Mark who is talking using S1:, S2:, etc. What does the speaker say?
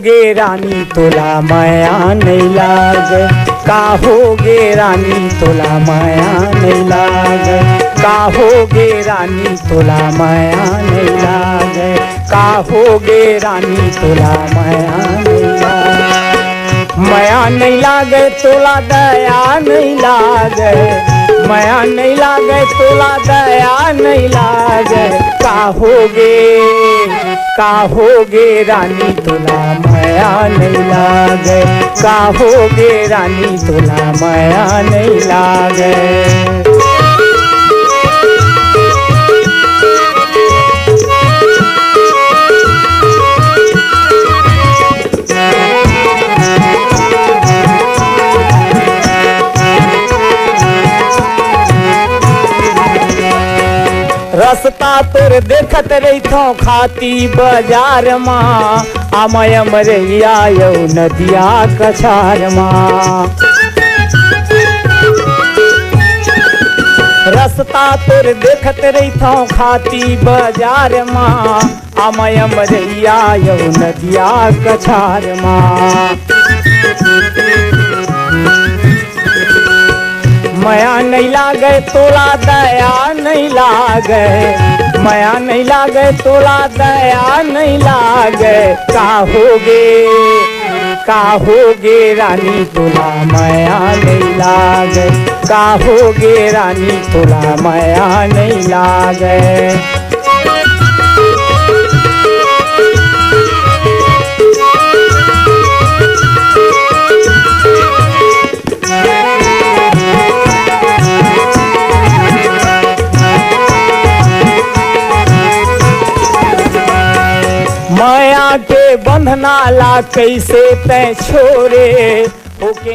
S1: होगे रानी तोला माया नहीं लागे, का होगे रानी तोला माया नहीं लागे, का होगे रानी तोला माया नहीं लागे, का होगे रानी तोला माया नहीं लागे। माया नहीं लागे तोला दया नहीं लागे, माया नहीं लागे तोला दया नहीं लागे, का होगे रानी तोला माया नहीं लागे, का होगे रानी तोला माया नहीं लागे। रस्ता तोर देखत रहीथो खाती बाजार माँ, आमय मरैया यौ नदिया कछार माँ। रस्ता तोर देखत रहीथो खाती बाजार माँ, आमय मरैया यौ नदिया कछार माँ। माया नहीं लागे तोला दया नहीं लागे, माया नहीं लागे तोला दया नहीं लागे, का होगे रानी तोला माया नहीं लागे, का होगे रानी तोला माया नहीं लागे। माया के बंधना ला कैसे तै छोरे, होके